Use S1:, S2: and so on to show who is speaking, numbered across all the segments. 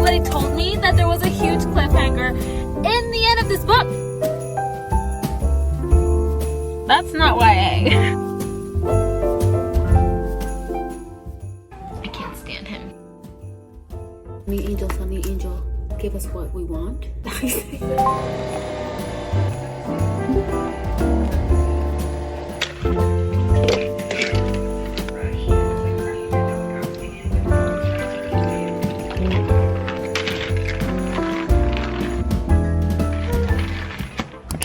S1: Somebody told me that there was a huge cliffhanger in the end of this book. That's not YA. I can't stand him.
S2: Sunny Angel, Sunny Angel, give us what we want.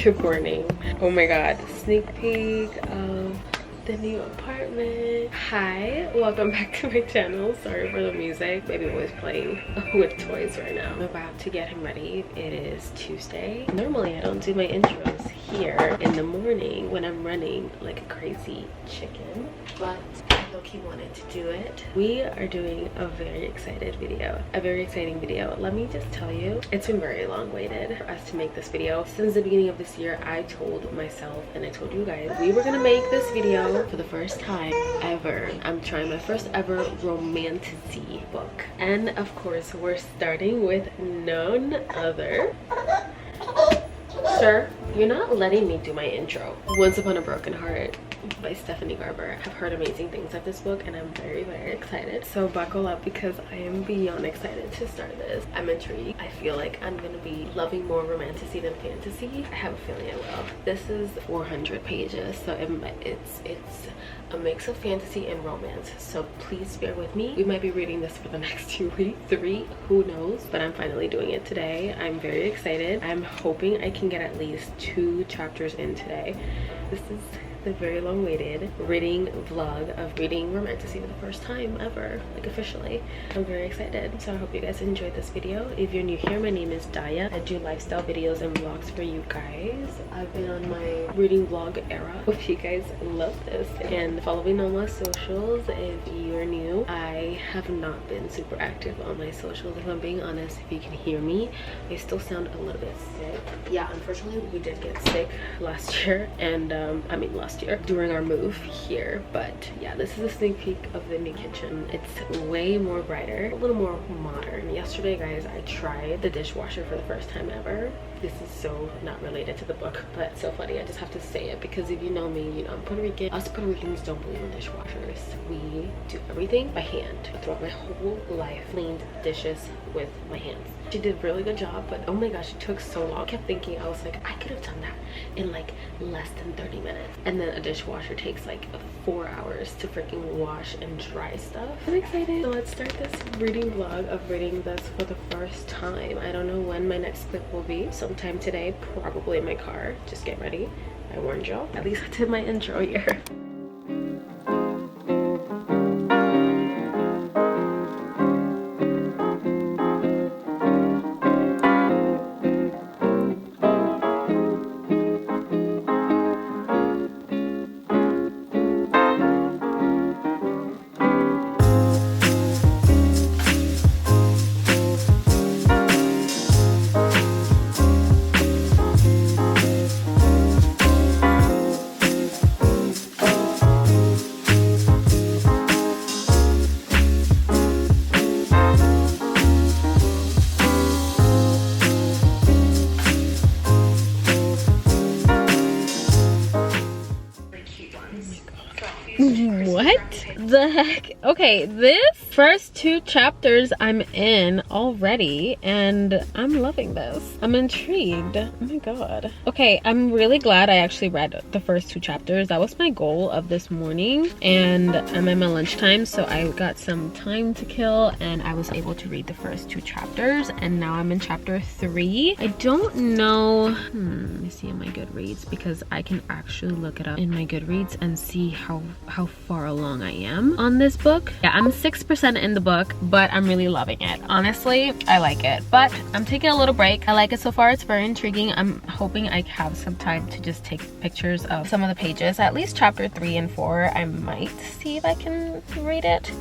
S3: Good morning. Oh my god, sneak peek of the new apartment. Hi, welcome back to my channel. Sorry for the music. Baby boy's playing with toys right now. I'm about to get him ready. It is Tuesday. Normally I don't do my intros here in the morning when I'm running like a crazy chicken, but he wanted to do it. We are doing a very exciting video. Let me just tell you, it's been very long waited for us to make this video. Since the beginning of this year, I told myself and I told you guys we were gonna make this video for the first time ever. I'm trying my first ever romantasy book, and of course we're starting with none other. Sir, you're not letting me do my intro. Once Upon a Broken Heart by Stephanie Garber. I've heard amazing things of this book and I'm very, very excited. So buckle up because I am beyond excited to start this. I'm intrigued. I feel like I'm gonna be loving more romantasy than fantasy. I have a feeling I will. This is 400 pages, so it's a mix of fantasy and romance. So please bear with me. We might be reading this for the next 2 weeks, 3, who knows? But I'm finally doing it today. I'm very excited. I'm hoping I can get at least 2 chapters in today. This is the very long-awaited reading vlog of reading romantasy for the first time ever, like officially. I'm very excited, so I hope you guys enjoyed this video. If you're new here, my name is Daya. I do lifestyle videos and vlogs for you guys. I've been on my reading vlog era. Hope you guys love this, and follow me on my socials. If you're new, I have not been super active on my socials, if I'm being honest. If you can hear me, I still sound a little bit sick. Yeah, unfortunately we did get sick last year, and last year during our move here. But yeah, this is a sneak peek of the new kitchen. It's way more brighter, a little more modern. Yesterday, guys, I tried the dishwasher for the first time ever. This is so not related to the book, but so funny. I just have to say it because if you know me, you know I'm Puerto Rican. Us Puerto Ricans don't believe in dishwashers. We do everything by hand. Throughout my whole life, cleaned dishes with my hands. She did a really good job, but oh my gosh, it took so long. I kept thinking, I was like, I could have done that in like less than 30 minutes. And then a dishwasher takes like 4 hours to freaking wash and dry stuff. I'm excited. So let's start this reading vlog of reading this for the first time. I don't know when my next clip will be. Sometime today, probably in my car. Just get ready. I warned y'all. At least I did my intro here. What the heck? Okay, this first 2 chapters I'm in already, and I'm loving this. I'm intrigued. Oh my god. Okay, I'm really glad I actually read the first 2 chapters. That was my goal of this morning, and I'm at my lunchtime, so I got some time to kill, and I was able to read the first 2 chapters, and now I'm in chapter 3. I don't know. Let me see in my Goodreads, because I can actually look it up in my Goodreads and see how far along I am on this book. Yeah, I'm 6% in the book, but I'm really loving it. Honestly, I like it, but I'm taking a little break. I like it so far. It's very intriguing. I'm hoping I have some time to just take pictures of some of the pages. At least chapter 3 and 4, I might see if I can read it.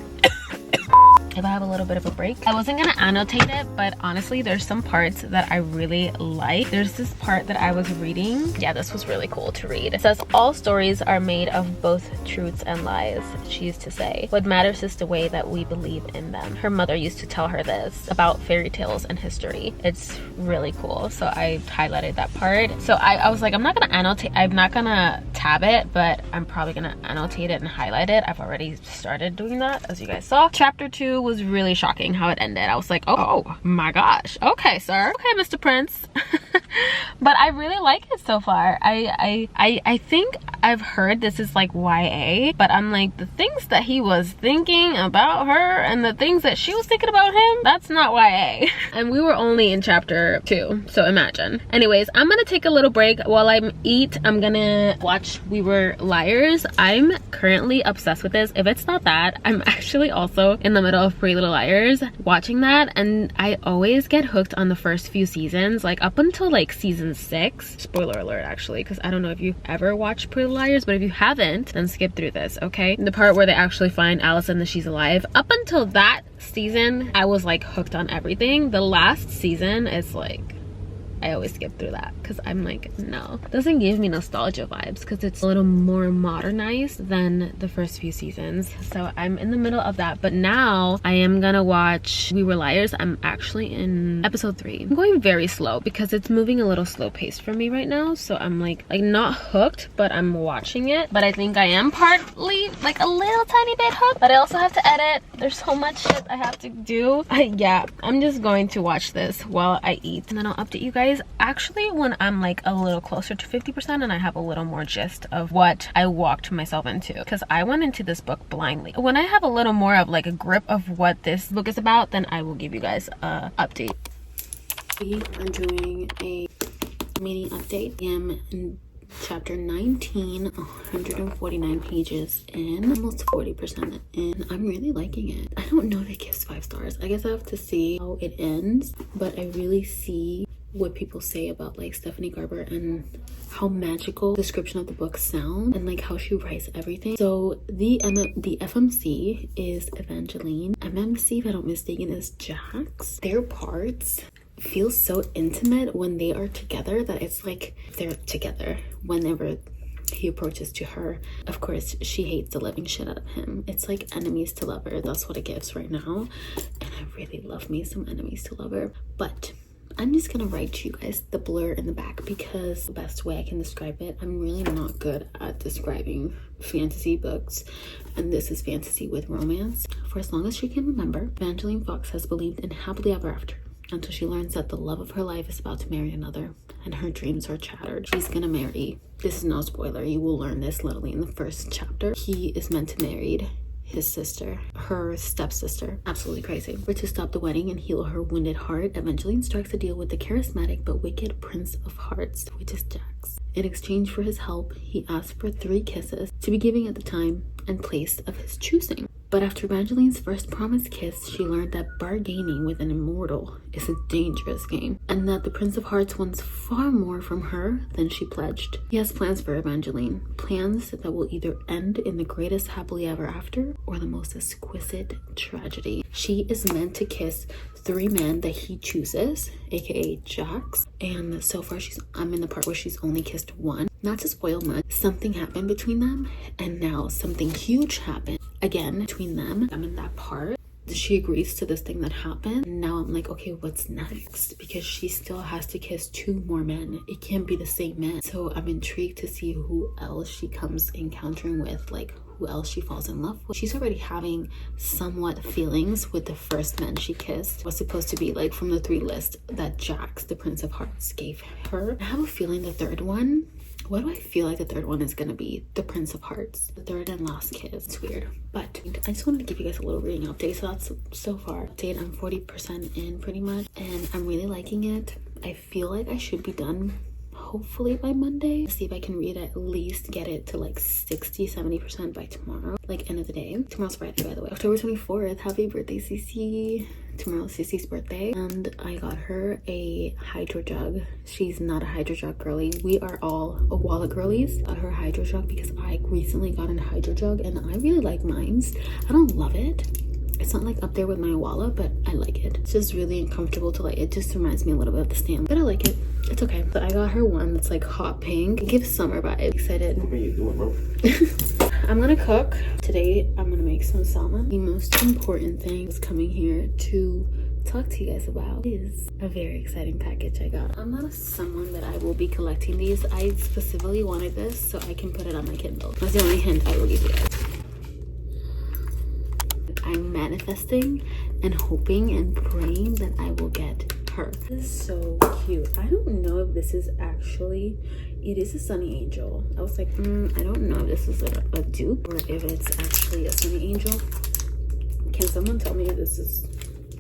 S3: if I have a little bit of a break. I wasn't gonna annotate it, but honestly there's some parts that I really like. There's this part that I was reading. Yeah, this was really cool to read. It says, all stories are made of both truths and lies, she used to say. What matters is the way that we believe in them. Her mother used to tell her this about fairy tales and history. It's really cool. So I highlighted that part. So I was like, I'm not gonna annotate, I'm not gonna tab it, but I'm probably gonna annotate it and highlight it. I've already started doing that, as you guys saw. Chapter 2 was really shocking how it ended. I was like, oh my gosh, okay sir, okay Mr. Prince. But I really like it so far. I think I've heard this is like YA, but I'm like, the things that he was thinking about her and the things that she was thinking about him, that's not YA. And we were only in chapter 2, so imagine. Anyways, I'm gonna take a little break. While I eat, I'm gonna watch We Were Liars. I'm currently obsessed with this. If it's not that, I'm actually also in the middle of Pretty Little Liars watching that, and I always get hooked on the first few seasons, like up until like season 6. Spoiler alert actually, because I don't know if you've ever watched Pretty Little Liars, but if you haven't, then skip through this, okay? The part where they actually find Allison and she's alive. Up until that season, I was like hooked on everything. The last season is like, I always skip through that because I'm like, no, it doesn't give me nostalgia vibes because it's a little more modernized than the first few seasons. So I'm in the middle of that, but now I am gonna watch We Were Liars. I'm actually in episode 3. I'm going very slow because it's moving a little slow paced for me right now, so I'm like not hooked, but I'm watching it. But I think I am partly like a little tiny bit hooked, but I also have to edit. There's so much shit I have to do. Yeah, I'm just going to watch this while I eat, and then I'll update you guys actually when I'm like a little closer to 50% and I have a little more gist of what I walked myself into, because I went into this book blindly. When I have a little more of like a grip of what this book is about, then I will give you guys a update.
S2: We are doing a mini update. I am in chapter 19, 149 pages in, almost 40% in. I'm really liking it. I don't know if it gives 5 stars. I guess I have to see how it ends, but I really see what people say about like Stephanie Garber and how magical the description of the book sounds and like how she writes everything. So the FMC is Evangeline. MMC, if I don't mistaken, is Jax. Their parts feel so intimate when they are together that it's like they're together whenever he approaches to her. Of course, she hates the living shit out of him. It's like enemies to lover. That's what it gives right now. And I really love me some enemies to lover. But I'm just gonna write to you guys the blur in the back because the best way I can describe it, I'm really not good at describing fantasy books, and this is fantasy with romance. For as long as she can remember, Evangeline Fox has believed in happily ever after until she learns that the love of her life is about to marry another and her dreams are shattered. She's gonna marry, this is no spoiler, you will learn this literally in the first chapter. He is meant to marry his sister, her stepsister. Absolutely crazy. For to stop the wedding and heal her wounded heart, Evangeline strikes a deal with the charismatic but wicked Prince of Hearts, which is Jax. In exchange for his help, he asks for 3 kisses to be given at the time and place of his choosing. But after Evangeline's first promised kiss, she learned that bargaining with an immortal is a dangerous game, and that the Prince of Hearts wants far more from her than she pledged. He has plans for Evangeline, plans that will either end in the greatest happily ever after or the most exquisite tragedy. She is meant to kiss 3 men that he chooses, aka Jax, and so far I'm in the part where she's only kissed 1. Not to spoil much, something happened between them, and now something huge happened again between them. I'm in that part. She agrees to this thing that happened. Now I'm like, okay, what's next? Because she still has to kiss 2 more men. It can't be the same men. So I'm intrigued to see who else she comes encountering with, like who else she falls in love with. She's already having somewhat feelings with the first men she kissed. It was supposed to be like from the 3 list that Jax, the Prince of Hearts, gave her. I have a feeling the third one, what do I feel like the third one is gonna be? The Prince of Hearts. The third and last kiss. It's weird. But I just wanted to give you guys a little reading update. So that's so far. Update, I'm 40% in pretty much. And I'm really liking it. I feel like I should be done hopefully by Monday. See if I can read at least get it to like 60-70% by tomorrow, like end of the day. Tomorrow's Friday, by the way, October 24th. Happy birthday, Cece. Tomorrow's Cece's birthday, and I got her a hydro jug. She's not a hydro jug girly. We are all a wallet girlies. Got her a hydro jug because I recently got a hydro jug and I really like mine. I don't love it. It's not like up there with my wallet, but I like it. It's just really uncomfortable to like, it just reminds me a little bit of the stand, but I like it. It's okay. But I got her one that's like hot pink. It gives summer vibes. Excited.
S4: What are you doing, bro?
S2: I'm gonna cook. Today, I'm gonna make some salmon. The most important thing is coming here to talk to you guys about is a very exciting package I got. I'm not someone that I will be collecting these. I specifically wanted this so I can put it on my Kindle. That's the only hint I will give you guys. I'm manifesting and hoping and praying that I will get her. This is so cute. I don't know if this is actually, it is a Sunny Angel. I was like, I don't know if this is a dupe or if it's actually a Sunny Angel. Can someone tell me if this is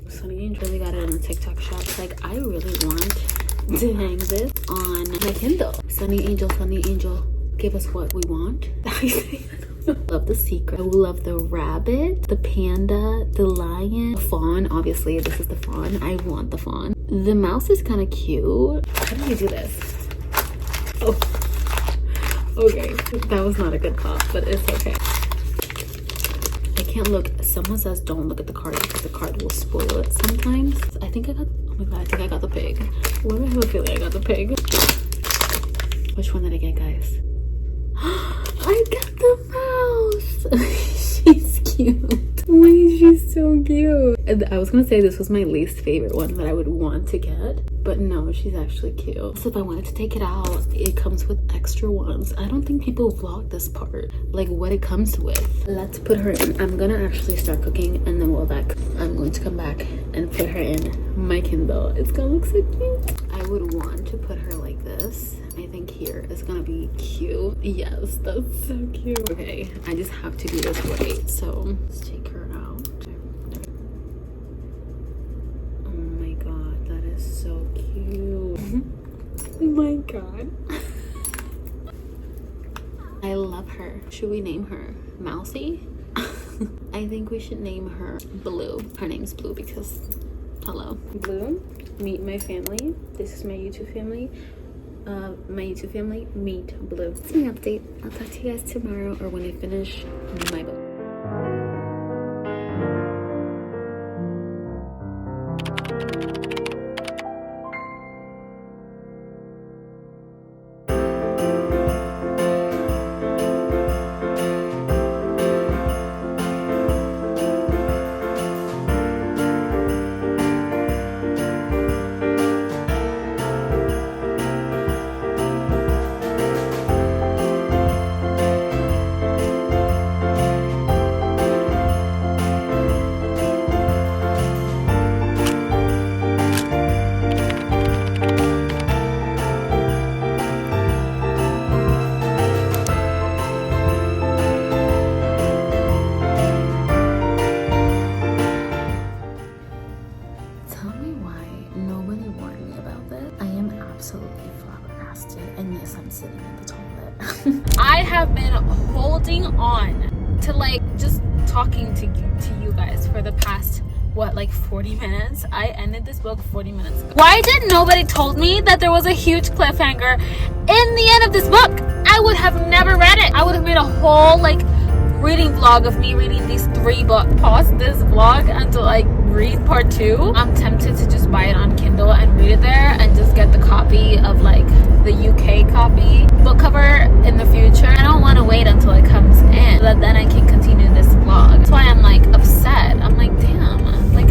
S2: a Sunny Angel? They got it in a TikTok shop. Like, I really want to hang this on my Kindle. Sunny Angel, give us what we want. Love the secret. I love the rabbit, the panda, the lion, the fawn. Obviously, this is the fawn. I want the fawn. The mouse is kind of cute. How do you do this? Oh, okay. That was not a good pop, but it's okay. I can't look. Someone says don't look at the card because the card will spoil it sometimes. I think I got, oh my god, I think I got the pig. Why do I have a feeling I got the pig? Which one did I get, guys? I got the mouse. She's cute. Why is she so cute? I was gonna say this was my least favorite one that I would want to get, but no, she's actually cute. So if I wanted to take it out, it comes with extra ones. I don't think people vlog this part, like what it comes with. Let's put her in. I'm gonna actually start cooking and then we'll back. I'm going to come back and put her in my Kindle. It's gonna look so cute. I would want to put her like this. I think here is gonna be cute. Yes, that's so cute. Okay, I just have to do this right. So let's take her out. Oh my god, that is so cute. Oh my god. I love her. Should we name her Mousy? I think we should name her Blue. Her name's Blue because, hello. Blue, meet my family. This is my YouTube family. Meet Blue. It's my update. I'll talk to you guys tomorrow or when I finish my book.
S1: I have been holding on to like just talking to you guys for the past what, like 40 minutes. I ended this book 40 minutes ago. Why did nobody told me that there was a huge cliffhanger in the end of this book? I would have never read it. I would have made a whole like reading vlog of me reading these 3 books. Pause this vlog until I read part 2. I'm tempted to just buy it on Kindle and read it there and just get the copy of like the UK copy book cover in the future. I don't want to wait until it comes in so that then I can continue this vlog. That's why I'm like upset. I'm like, damn, like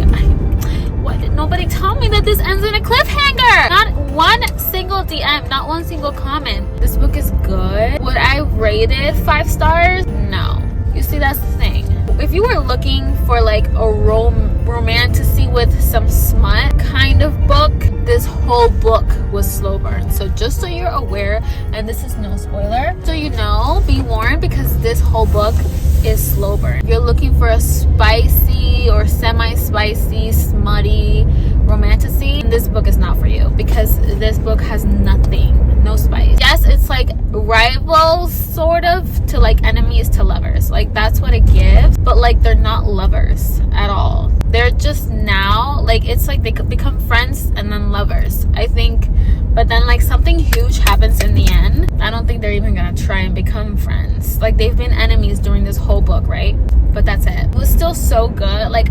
S1: why did nobody tell me that this ends in a cliffhanger? Not one single DM, not one single comment. This book is good. Would I rate it 5 stars? No. You see, that's the thing. If you were looking for like a romantasy with some smut kind of book, this whole book was slow burn. So just so you're aware, and this is no spoiler, so you know, be warned, because this whole book is slow burn. If you're looking for a spicy or semi-spicy, smutty romantasy, this book is not for you, because this book has nothing, no spice. Yes, it's like rivals sort of to like enemies to lovers, like that's what it gives, but like they're not lovers at all. They're just now like, it's like they could become friends and then lovers, I think, but then like something huge happens in the end. I don't think they're even gonna try and become friends. Like they've been enemies during this whole book, right? But that's it. It was still so good. Like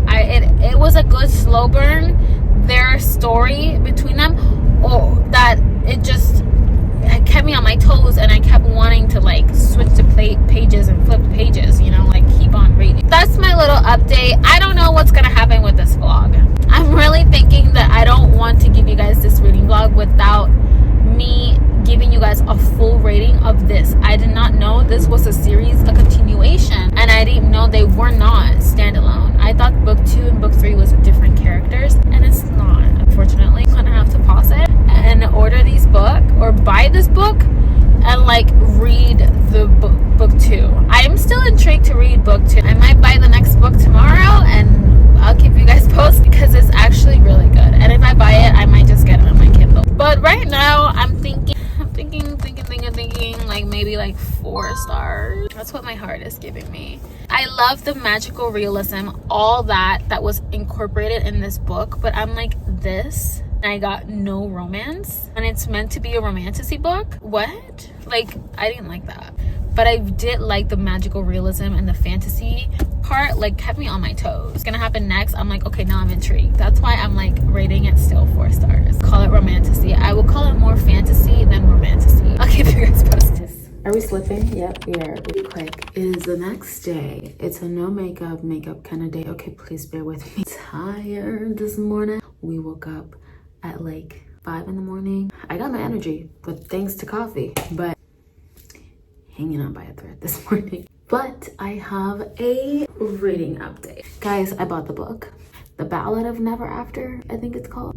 S1: good slow burn their story between them, or that it kept me on my toes, and I kept wanting to like switch to pages and flip pages, you know, like keep on reading. That's my little update. I don't know what's gonna happen with this vlog. I'm really thinking that I don't want to give you guys this reading vlog without me giving you guys a full rating of this. I did not know this was a series, a continuation, and I didn't know they were not standalone. I thought book 2 and book 3 was different characters, and it's not, unfortunately. I'm gonna have to pause it and order these book or buy this book and like read the book 2. I'm still intrigued to read book 2. I might buy the next book tomorrow, and I'll keep you guys posted because it's actually really good. And if I buy it, I might just get it on my Kindle. But right now I'm thinking like maybe like 4 stars. That's what my heart is giving me. I love the magical realism, all that was incorporated in this book, but I'm like, this, I got no romance, and it's meant to be a romantasy book. What? Like, I didn't like that. But I did like the magical realism and the fantasy part, like kept me on my toes. What's gonna happen next? I'm like, okay, now I'm intrigued. That's why I'm like rating it still 4 stars. Call it romantasy. I will call it more fantasy than romantasy. I'll keep you guys posted.
S2: Are we slipping? Yep, we are. Really quick. It is the next day. It's a no makeup kind of day. Okay, please bear with me. Tired this morning. We woke up at like 5 in the morning. I got my energy, but thanks to coffee. But hanging on by a thread this morning. But I have a reading update. Guys, I bought the book. The Ballad of Never After, I think it's called.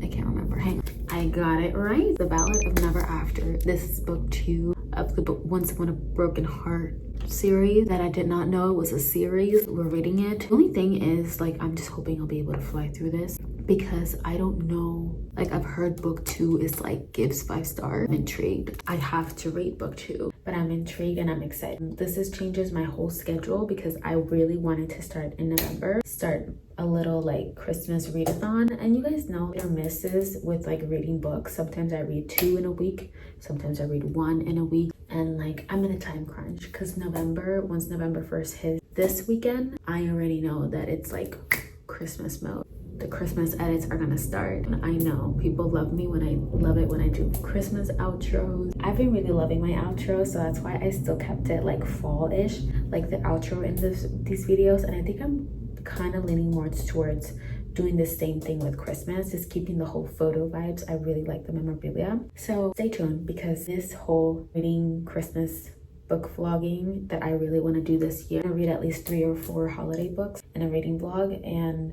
S2: I can't remember. Hang on. I got it right. The Ballad of Never After. This is book 2 of the Once Upon a Brokenheart series that I did not know it was a series. We're reading it. The only thing is, like, I'm just hoping I'll be able to fly through this because I don't know. Like, I've heard book 2 is like gives 5 stars. I'm intrigued. I have to read book 2, but I'm intrigued and I'm excited. This changes my whole schedule because I really wanted to start in November, start a little like Christmas readathon. And you guys know there are misses with like reading books. Sometimes I read 2 in a week, sometimes I read 1 in a week, and like I'm in a time crunch because once November 1st hits this weekend, I already know that it's like Christmas mode. The Christmas edits are gonna start, and I know people love it when I do Christmas outros. I've been really loving my outro, so that's why I still kept it like fall-ish, like the outro in these videos. And I think I'm kind of leaning more towards doing the same thing with Christmas, just keeping the whole photo vibes. I really like the memorabilia, so stay tuned because this whole reading Christmas book vlogging that I really want to do this year. I read at least 3 or 4 holiday books in a reading vlog, and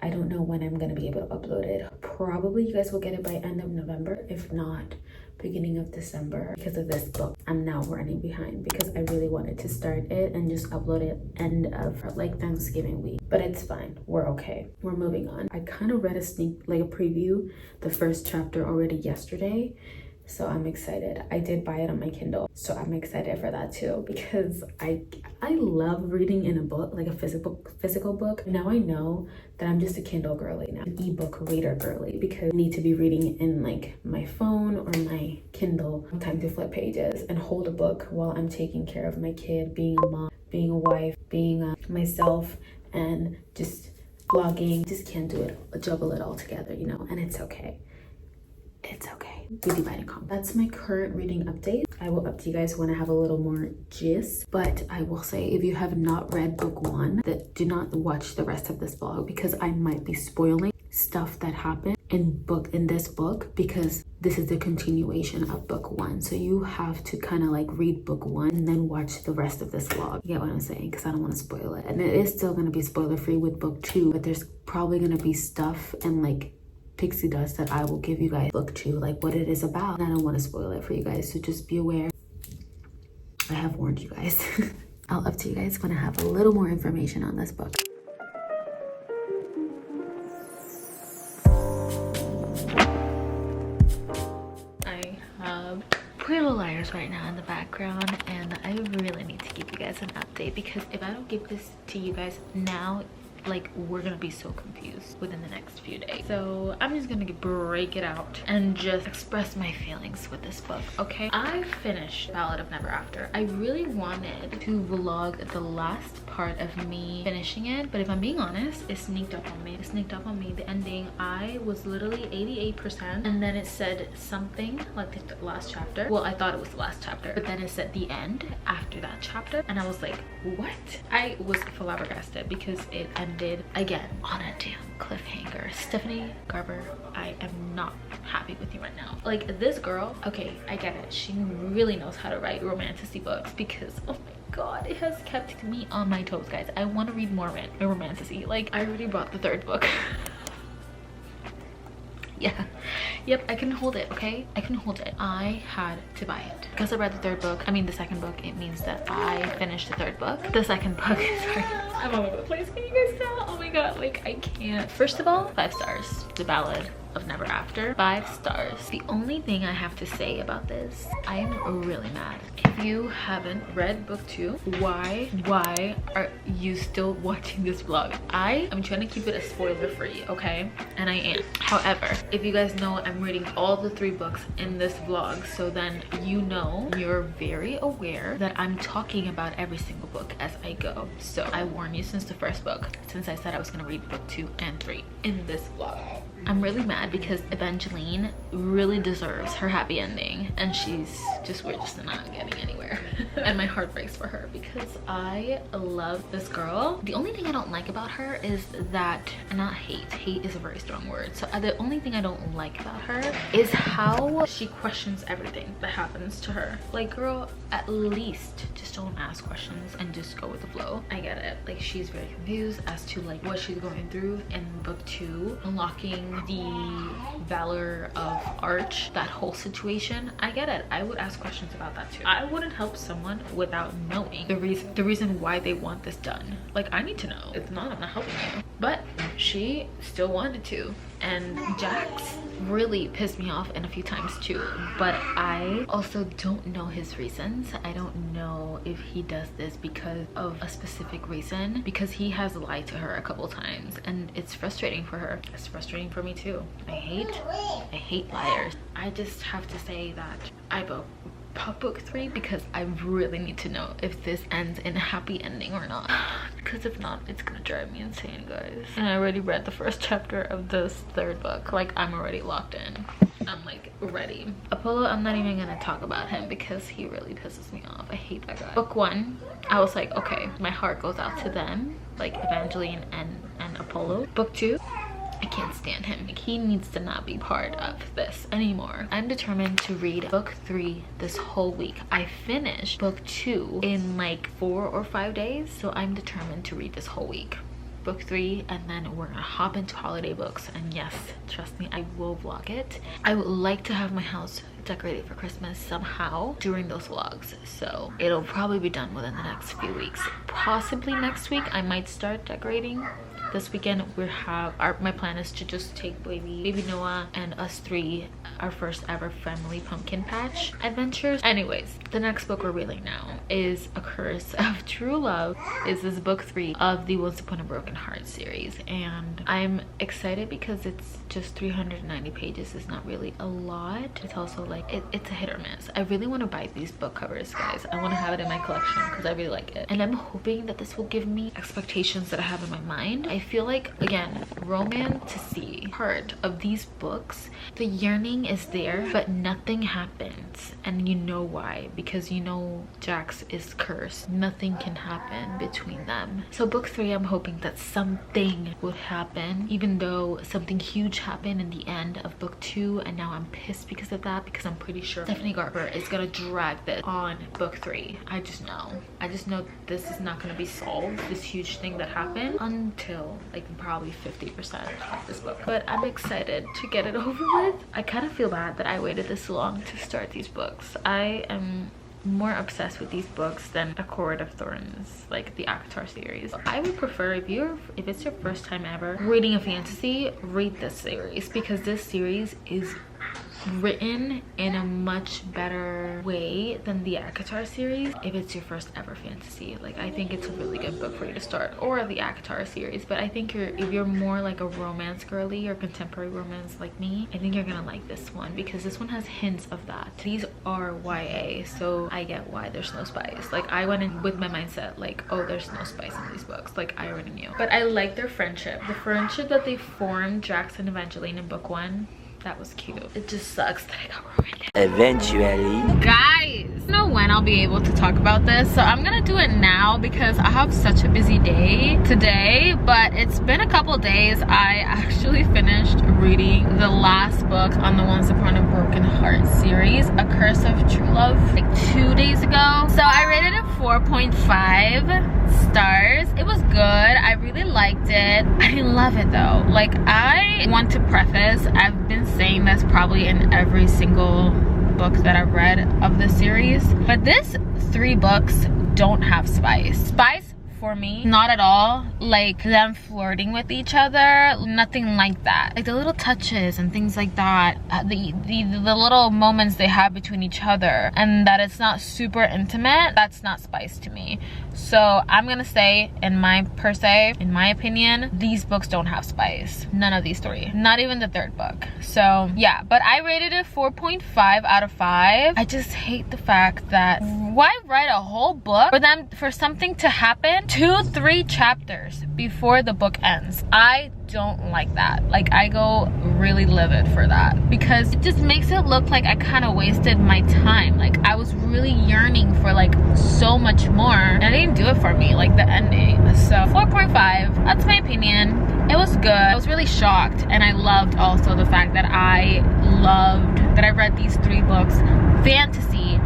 S2: I don't know when I'm gonna be able to upload it. Probably you guys will get it by end of November, if not beginning of December. Because of this book, I'm now running behind because I really wanted to start it and just upload it end of like Thanksgiving week. But it's fine, we're okay, we're moving on. I kind of read a preview, the first chapter already yesterday, so I'm excited. I did buy it on my Kindle, so I'm excited for that too because I love reading in a book, like a physical book. Now I know that I'm just a Kindle girly now, an ebook reader girly, because I need to be reading in like my phone or my Kindle. Time to flip pages and hold a book while I'm taking care of my kid, being a mom, being a wife, being myself, and just vlogging. Just can't do it, juggle it all together, you know, and it's okay. It's okay. We divide and conquer. That's my current reading update. I will update you guys when I have a little more gist, but I will say if you have not read book 1, that do not watch the rest of this vlog because I might be spoiling stuff that happened in this book because this is the continuation of book 1. So you have to kind of like read book 1 and then watch the rest of this vlog. You get what I'm saying? Because I don't want to spoil it. And it is still going to be spoiler free with book 2, but there's probably going to be stuff and like pixie dust that I will give you guys book 2, like what it is about. And I don't want to spoil it for you guys, so just be aware. I have warned you guys. I'll update you guys when I have a little more information on this book. I have Pretty Little Liars right now in the background, and I really need to give you guys an update because if I don't give this to you guys now,
S1: like we're gonna be so confused within the next few days. So I'm just gonna break it out and just express my feelings with this book. Okay, I finished Ballad of Never After. I really wanted to vlog the last part of me finishing it, but if I'm being honest, it sneaked up on me. The ending, I was literally 88%, and then it said something like the last chapter. Well, I thought it was the last chapter, but then it said the end after that chapter, and I was like, what? I was flabbergasted because it ended again on a damn cliffhanger. Stephanie Garber, I am not happy with you right now. Like, this girl, okay, I get it, she really knows how to write romantasy books, because oh my god, it has kept me on my toes, guys. I want to read more romantasy. Like, I already bought the 3rd book. Yeah, yep, I can hold it. Okay, I can hold it. I had to buy it because I read the 3rd book. I mean the 2nd book. It means that I finished the 3rd book. The 2nd book, sorry, I'm all over the place. Can you guys tell? Oh my god, like I can't. First of all, 5 stars. The Ballad of Never After, 5 stars. The only thing I have to say about this, I am really mad. If you haven't read book 2, why are you still watching this vlog? I am trying to keep it a spoiler free, okay? And I am. However, if you guys know, I'm reading all the 3 books in this vlog, so then you know, you're very aware that I'm talking about every single book as I go. So I warn you since the 1st book, since I said I was gonna read book 2 and 3 in this vlog. I'm really mad because Evangeline really deserves her happy ending, and we're just not getting anywhere. And my heart breaks for her because I love this girl. The only thing I don't like about her is that, not hate is a very strong word, so the only thing I don't like about her is how she questions everything that happens to her. Like, girl, at least just don't ask questions and just go with the flow. I get it, like she's very confused as to like what she's going through in book 2, unlocking the valor of Arch, that whole situation. I get it. I would ask questions about that too. I wouldn't help someone without knowing the reason why they want this done. Like, I need to know. If not, I'm not helping you. But she still wanted to, and Jax really pissed me off in a few times too, but I also don't know his reasons. I don't know if he does this because of a specific reason, because he has lied to her a couple times, and it's frustrating for her. It's frustrating for me too. I hate liars. I just have to say that I bought book 3 because I really need to know if this ends in a happy ending or not, because if not, it's gonna drive me insane, guys. And I already read the 1st chapter of this 3rd book. Like, I'm already locked in. I'm like ready. Apollo, I'm not even gonna talk about him because he really pisses me off. I hate that guy. Book 1, I was like, okay, my heart goes out to them, like Evangeline and Apollo. Book 2, I can't stand him. Like, he needs to not be part of this anymore. I'm determined to read book 3 this whole week. I finished book 2 in like 4 or 5 days, so I'm determined to read this whole week. Book 3, and then we're gonna hop into holiday books, and yes, trust me, I will vlog it. I would like to have my house decorated for Christmas somehow during those vlogs, so it'll probably be done within the next few weeks. Possibly next week I might start decorating. This weekend my plan is to just take baby Noah and us 3 our first ever family pumpkin patch adventures. Anyways, the next book we're reading now is A Curse of True Love. This is book 3 of the Once Upon a Brokenheart series, and I'm excited because it's just 390 pages. It's not really a lot. It's also like it's a hit or miss. I really want to buy these book covers, guys. I want to have it in my collection because I really like it, and I'm hoping that this will give me expectations that I have in my mind. I feel like, again, romantasy part of these books, the yearning is there, but nothing happens, and you know why, because you know Jax is cursed. Nothing can happen between them. So book 3, I'm hoping that something would happen, even though something huge happened in the end of book 2, and now I'm pissed because of that, because I'm pretty sure Stephanie Garber is gonna drag this on book 3. I just know this is not gonna be solved, this huge thing that happened, until like probably 50% of this book. But I'm excited to get it over with. I kind of feel bad that I waited this long to start these books. I am more obsessed with these books than A Court of Thorns, like the Avatar series. I would prefer, if it's your first time ever reading a fantasy, read this series, because this series is written in a much better way than the Akatar series if it's your first ever fantasy. Like, I think it's a really good book for you to start, or the Akatar series. But I think if you're more like a romance girly or contemporary romance like me, I think you're gonna like this one, because this one has hints of that. These are YA, so I get why there's no spice. Like, I went in with my mindset like, oh, there's no spice in these books. Like, I already knew. But I like their friendship. The friendship that they formed, Jax and Evangeline in book 1, that was cute. It just sucks that I got romantic.
S4: Eventually.
S1: Guys, I don't know when I'll be able to talk about this, so I'm gonna do it now because I have such a busy day today. But it's been a couple days. I actually finished reading the last book on the Once Upon a Brokenheart series, A Curse of True Love, like 2 days ago. So I rated it 4.5 stars. It was good. I really liked it. I didn't love it though. Like, I want to preface, I've been saying this probably in every single book that I've read of the series, but this 3 books don't have spice. Spice for me, not at all. Like, them flirting with each other, nothing like that. Like, the little touches and things like that, the little moments they have between each other, and that it's not super intimate, that's not spice to me. So I'm gonna say, in my opinion, these books don't have spice. None of these 3, not even the 3rd book. So yeah, but I rated it 4.5 out of 5. I just hate the fact that, why write a whole book for something to happen 2-3 chapters before the book ends? I don't like that. Like, I go really livid for that, because it just makes it look like I kind of wasted my time. Like, I was really yearning for like so much more, and it didn't do it for me, like the ending. So 4.5, that's my opinion. It was good. I was really shocked, and I loved also the fact that I read these 3 books, fantasy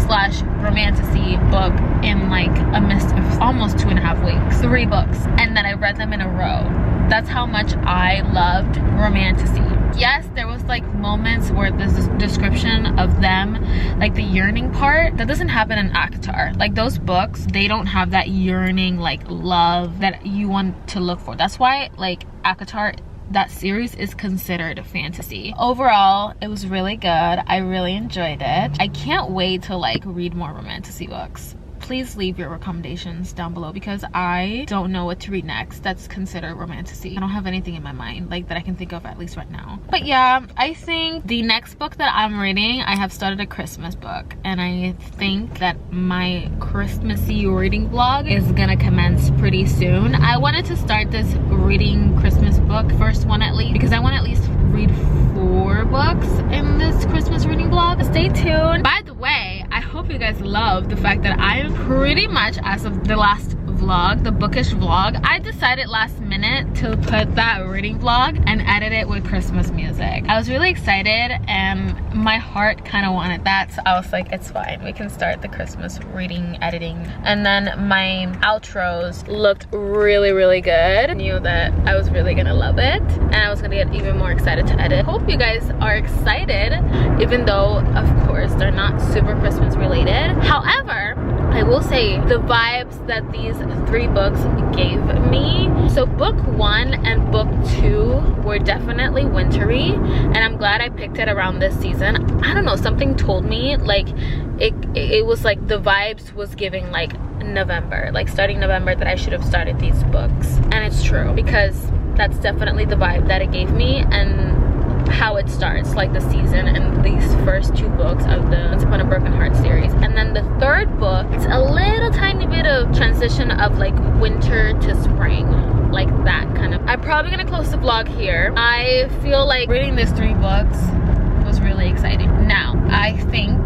S1: / romantasy book, in like a mist of almost 2.5 weeks. 3 books, and then I read them in a row. That's how much I loved romantasy. Yes, there was like moments where there's this description of them, like the yearning part, that doesn't happen in Akatar. Like, those books, they don't have that yearning, like, love that you want to look for. That's why, like, Akatar, that series is considered fantasy. Overall, it was really good. I really enjoyed it. I can't wait to like read more romantasy books. Please leave your recommendations down below, because I don't know what to read next that's considered romantasy. I don't have anything in my mind like that I can think of, at least right now. But yeah, I think the next book that I'm reading, I have started a Christmas book, and I think that my Christmassy reading vlog is gonna commence pretty soon. I wanted to start this reading Christmas book, first one at least, because I want to at least read 4 books in this Christmas reading vlog. Stay tuned. By the way, I hope you guys love the fact that I am pretty much, as of the last vlog, the bookish vlog, I decided last minute to put that reading vlog and edit it with Christmas music. I was really excited, and my heart kind of wanted that, so I was like, it's fine, we can start the Christmas reading editing. And then my outros looked really, really good. I knew that I was really gonna love it, and I was gonna get even more excited to edit. Hope you guys are excited, even though of course they're not super Christmas related. However, I will say the vibes that these 3 books gave me. So book 1 and book 2 were definitely wintry, and I'm glad I picked it around this season. I don't know, something told me like it was like the vibes was giving like November, like starting November, that I should have started these books. And it's true, because that's definitely the vibe that it gave me, and how it starts, like the season, and these first 2 books of the Once Upon a Brokenheart series. And then the 3rd book, it's a little tiny bit of transition of like winter to spring, like that kind of. I'm probably gonna close the vlog here. I feel like reading these 3 books was really exciting. Now, I think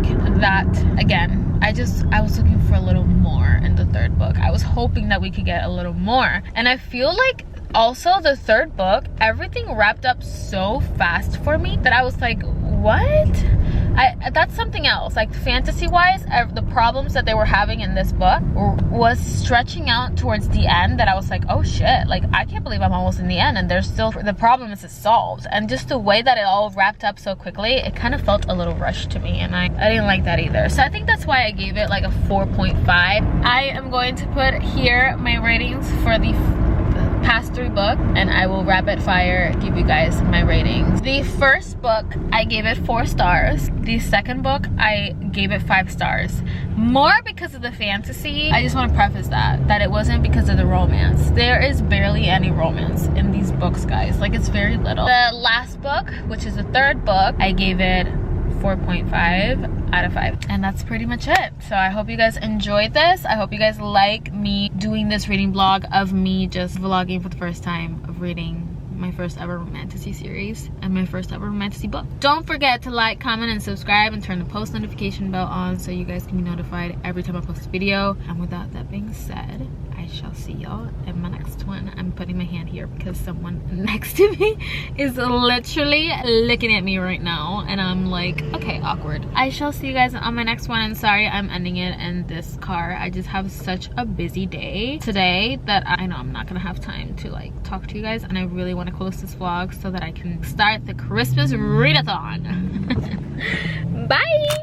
S1: that, again, I was looking for a little more in the 3rd book. I was hoping that we could get a little more, and I feel like also the 3rd book, everything wrapped up so fast for me that I was like, what? That's something else. Like, fantasy wise, the problems that they were having in this book was stretching out towards the end, that I was like, oh shit, like I can't believe I'm almost in the end and there's still, the problem is solved. And just the way that it all wrapped up so quickly, it kind of felt a little rushed to me, and I didn't like that either. So I think that's why I gave it like a 4.5. I am going to put here my ratings for the past last 3 books and I will rapid fire give you guys my ratings. The first book, I gave it 4 stars. The second book, I gave it 5 stars. More because of the fantasy. I just want to preface that it wasn't because of the romance. There is barely any romance in these books, guys. Like, it's very little. The last book, which is the third book, I gave it 4.5 out of 5, and that's pretty much it. So I hope you guys enjoyed this. I hope you guys like me doing this reading vlog of me just vlogging for the first time of reading my first ever Romantasy series and my first ever Romantasy book. Don't forget to like, comment, and subscribe, and turn the post notification bell on so you guys can be notified every time I post a video. And without that being said, I shall see y'all in my next one. I'm putting my hand here because someone next to me is literally looking at me right now, and I'm like, okay, awkward. I shall see you guys on my next one, and sorry I'm ending it in this car. I just have such a busy day today that I know I'm not gonna have time to like talk to you guys, and I really want to close this vlog so that I can start the Christmas readathon. Bye.